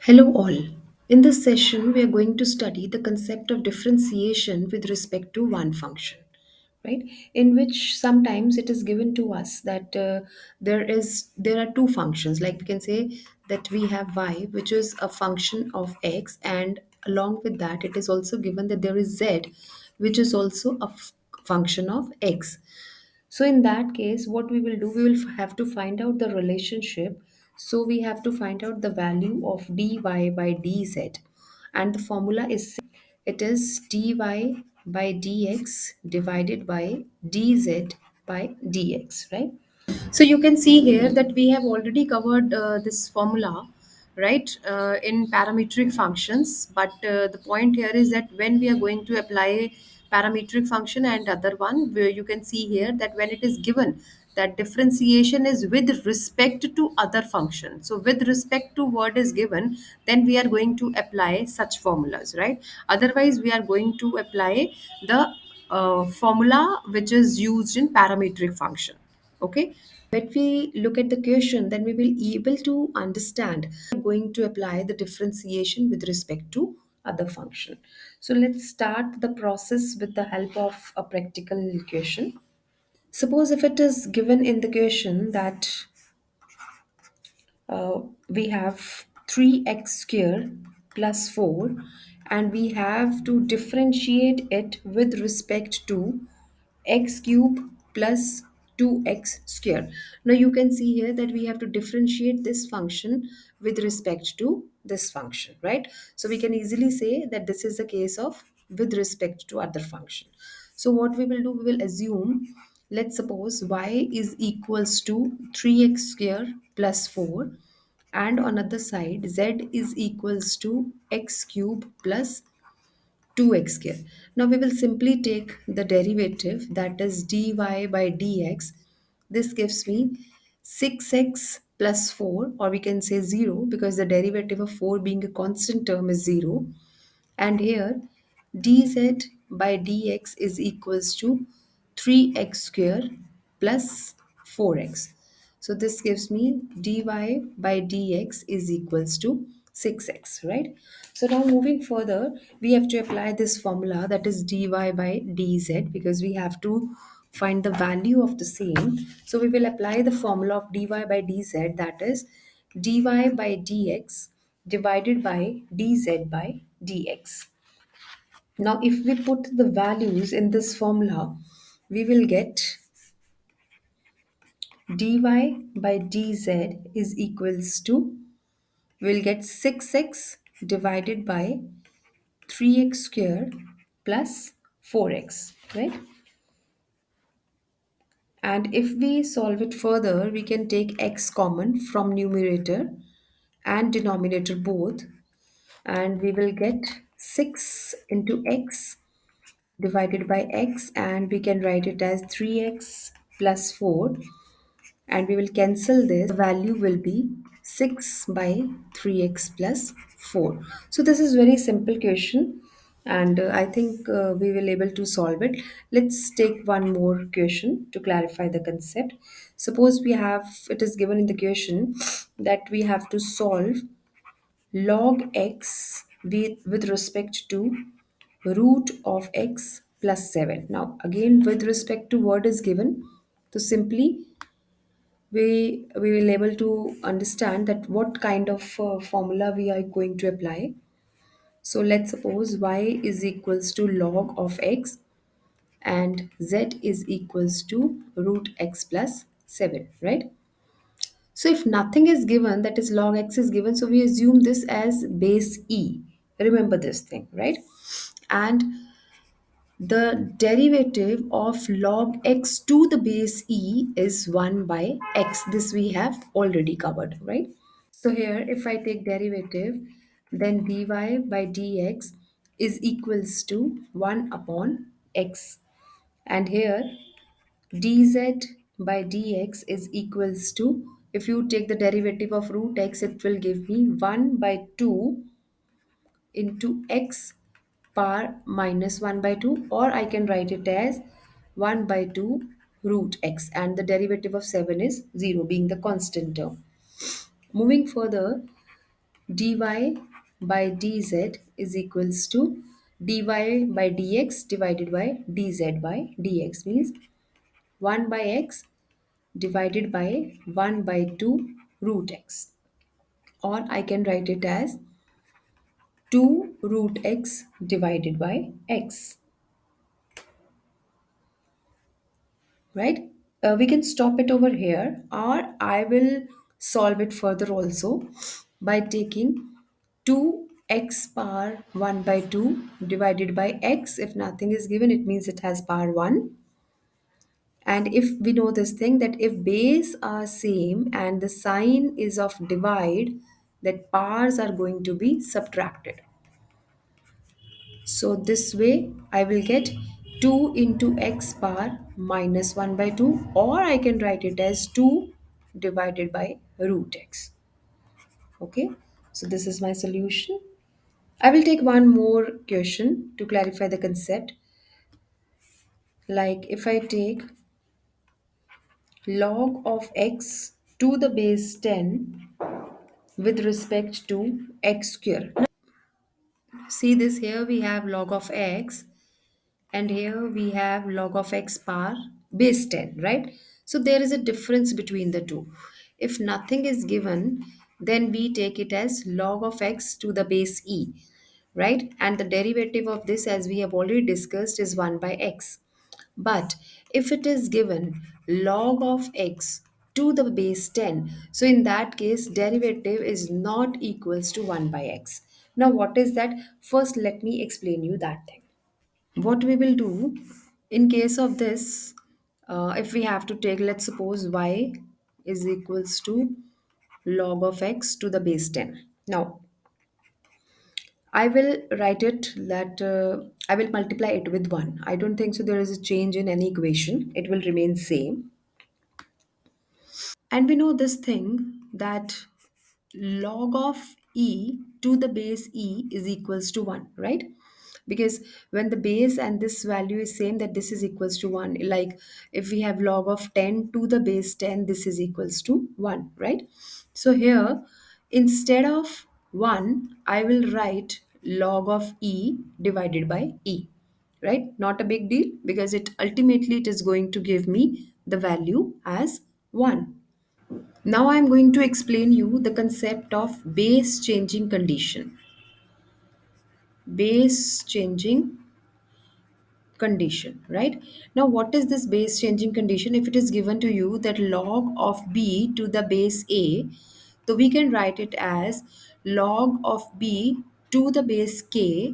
Hello, all. In this session, we are going to study the concept of differentiation with respect to one function, right? In which sometimes it is given to us that there are two functions. Like we can say that we have y, which is a function of x, and along with that, it is also given that there is z, which is also a function of x. So in that case, what we will do, we will have to find out the relationship. So we have to find out the value of dy by dz. And the formula is it is dy by dx divided by dz by dx, right? So you can see here that we have already covered this formula, right, in parametric functions. But the point here is that when we are going to apply parametric function and other one, where you can see here that when it is given that differentiation is with respect to other function. So with respect to what is given, then we are going to apply such formulas, right? Otherwise, we are going to apply the formula which is used in parametric function. Okay, when we look at the question, then we will be able to understand going to apply the differentiation with respect to other function. So let's start the process with the help of a practical question. Suppose if it is given in the question that we have 3x square plus 4, and we have to differentiate it with respect to x cube plus 2x square. Now you can see here that we have to differentiate this function with respect to this function, right? So we can easily say that this is the case of with respect to other function. So what we will do, we will assume, let's suppose y is equals to 3x square plus 4, and on other side z is equals to x cube plus 2x square. Now we will simply take the derivative, that is dy by dx. This gives me 6x plus 4, or we can say 0, because the derivative of 4 being a constant term is 0. And here dz by dx is equals to 3x square plus 4x. So this gives me dy by dx is equals to 6x, right? So now moving further, we have to apply this formula, that is dy by dz, because we have to find the value of the same. So we will apply the formula of dy by dz, that is dy by dx divided by dz by dx. Now, if we put the values in this formula, we will get dy by dz is equals to, we'll get 6x divided by 3x square plus 4x, right? And if we solve it further, we can take x common from numerator and denominator both, and we will get 6 into x divided by x, and we can write it as 3x plus 4, and we will cancel this. The value will be 6 by 3x plus 4. So this is very simple question, and I think we will able to solve it. Let's take one more question to clarify the concept. Suppose we have, it is given in the question that we have to solve log x with respect to root of x plus 7. Now again, with respect to what is given, so simply we will able to understand that what kind of formula we are going to apply. So let's suppose y is equals to log of x and z is equals to root x plus 7, right? So if nothing is given, that is log x is given, so we assume this as base e. Remember this thing, right? And the derivative of log x to the base e is 1 by x. This we have already covered, right? So here, if I take derivative, then dy by dx is equals to 1 upon x. And here, dz by dx is equals to, if you take the derivative of root x, it will give me 1 by 2 into x power minus 1 by 2, or I can write it as 1 by 2 root x, and the derivative of 7 is 0, being the constant term. Moving further, dy by dz is equals to dy by dx divided by dz by dx, means 1 by x divided by 1 by 2 root x, or I can write it as 2 root x divided by x, right? We can stop it over here, or I will solve it further also by taking 2x power 1 by 2 divided by x. If nothing is given, it means it has power 1. And if we know this thing, that if base are same and the sign is of divide, that powers are going to be subtracted. So this way I will get 2 into x power minus 1 by 2, or I can write it as 2 divided by root x. Okay, so this is my solution. I will take one more question to clarify the concept. Like if I take log of x to the base 10 with respect to x square. Now, see this, here we have log of x and here we have log of x power base 10, right? So there is a difference between the two. If nothing is given, then we take it as log of x to the base e, right? And the derivative of this, as we have already discussed, is 1 by x. But if it is given log of x to the base 10, so in that case derivative is not equals to 1 by x. Now what is that? First let me explain you that thing. What we will do in case of this, if we have to take, let's suppose y is equals to log of x to the base 10. Now I will write it that I will multiply it with 1. I don't think so there is a change in any equation, it will remain same. And we know this thing that log of e to the base e is equals to 1, right? Because when the base and this value is same, that this is equals to 1. Like if we have log of 10 to the base 10, this is equals to 1, right? So here, instead of 1, I will write log of e divided by e, right? Not a big deal, because it ultimately it is going to give me the value as 1. Now I am going to explain you the concept of base changing condition. Base changing condition, right? Now what is this base changing condition? If it is given to you that log of b to the base a, so we can write it as log of b to the base k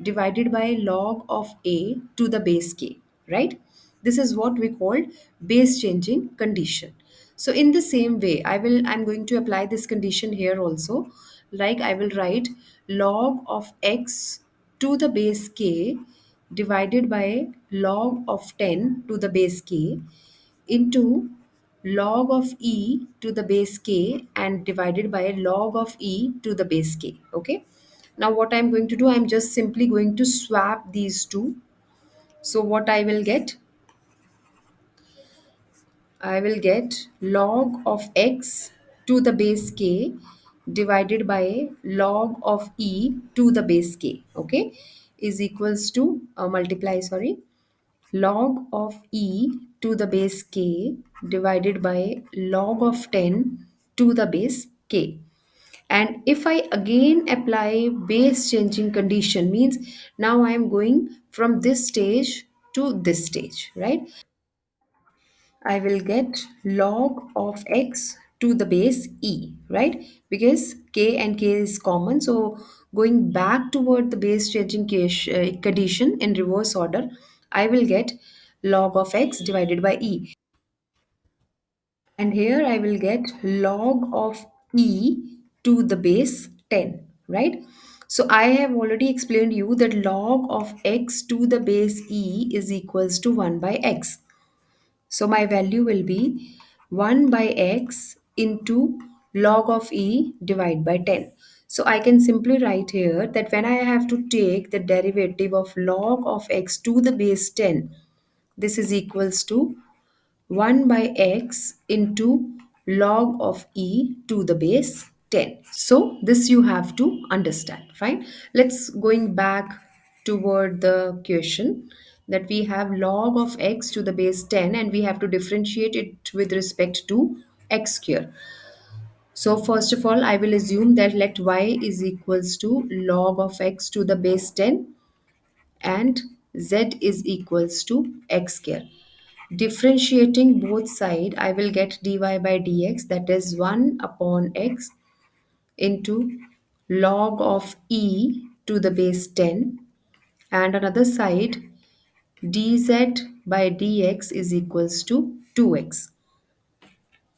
divided by log of a to the base k, right? This is what we call base changing condition. So in the same way, I'm going to apply this condition here also. Like I will write log of x to the base k divided by log of 10 to the base k into log of e to the base k and divided by log of e to the base k. Okay. Now what I'm going to do, I'm just simply going to swap these two. So what I will get log of x to the base k divided by log of e to the base k, okay, is equals to multiply, sorry, log of e to the base k divided by log of 10 to the base k. And if I again apply base changing condition, means now I am going from this stage to this stage, right? I will get log of x to the base e, right? Because k and k is common. So going back toward the base changing condition in reverse order, I will get log of x divided by e. And here I will get log of e to the base 10, right? So I have already explained you that log of x to the base e is equals to 1 by x. So my value will be 1 by x into log of e divided by 10. So I can simply write here that when I have to take the derivative of log of x to the base 10, this is equals to 1 by x into log of e to the base 10. So this you have to understand. Fine. Let's going back toward the question that we have log of x to the base 10 and we have to differentiate it with respect to x square. So first of all, I will assume that let y is equals to log of x to the base 10 and z is equals to x square. Differentiating both side, I will get dy by dx, that is 1 upon x into log of e to the base 10, and another side dz by dx is equals to 2x.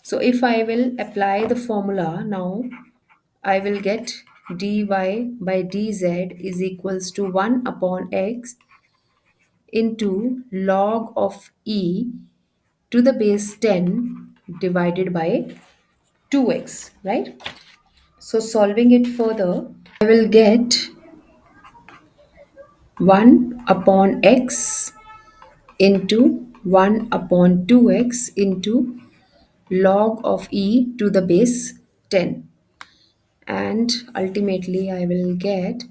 So if I will apply the formula now, I will get dy by dz is equals to 1 upon x into log of e to the base 10 divided by 2x, right? So solving it further, I will get 1 upon x into 1 upon 2x into log of e to the base 10, and ultimately I will get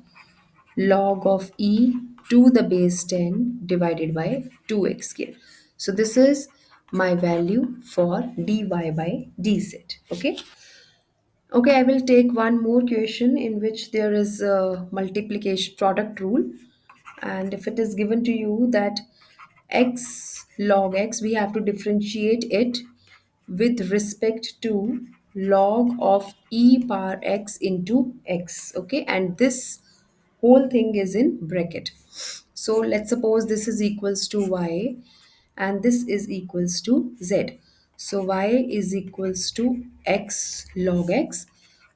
log of e to the base 10 divided by 2x here. So this is my value for dy by dz. Okay. Okay, I will take one more question in which there is a multiplication product rule. And if it is given to you that x log x, we have to differentiate it with respect to log of e power x into x. Okay, and this whole thing is in bracket. So let's suppose this is equals to y and this is equals to z. So y is equals to x log x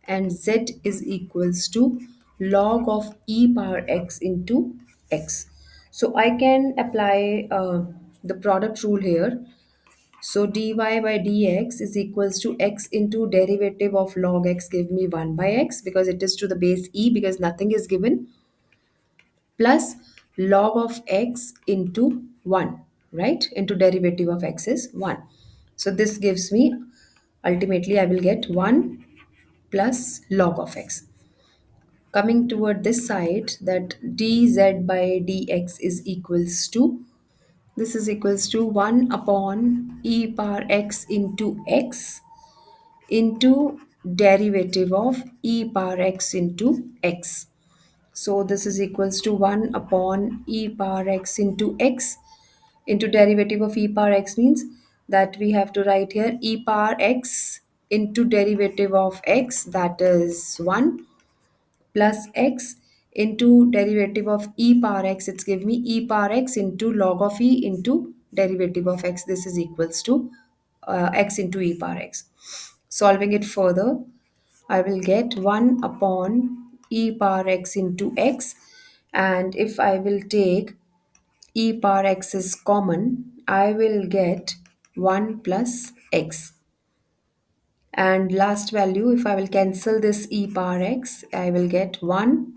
and z is equals to log of e power x into x. So I can apply the product rule here. So dy by dx is equals to x into derivative of log x, give me 1 by x because it is to the base e because nothing is given, plus log of x into 1, right? Into derivative of x is 1. So this gives me, ultimately I will get 1 plus log of x. Coming toward this side, that dz by dx is equals to, this is equals to 1 upon e power x into x into derivative of e power x into x. So this is equals to 1 upon e power x into x into derivative of e power x means that we have to write here e power x into derivative of x, that is 1, plus x into derivative of e power x, it's give me e power x into log of e into derivative of x, this is equals to x into e power x. Solving it further, I will get 1 upon e power x into x, and if I will take e power x is common, I will get 1 plus x. And last value, if I will cancel this e power x, I will get 1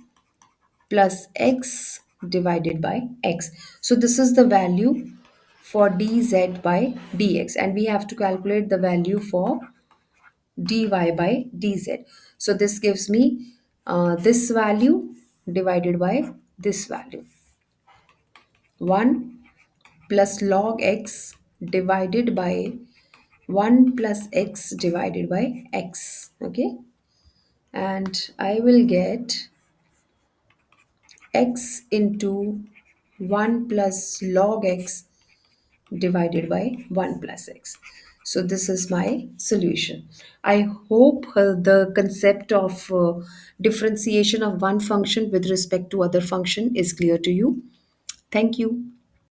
plus x divided by x. So this is the value for dz by dx, and we have to calculate the value for dy by dz. So this gives me this value divided by this value. 1 plus log x divided by 1 plus x divided by x. Okay. And I will get x into 1 plus log x divided by 1 plus x. So this is my solution. I hope the concept of differentiation of one function with respect to other function is clear to you. Thank you.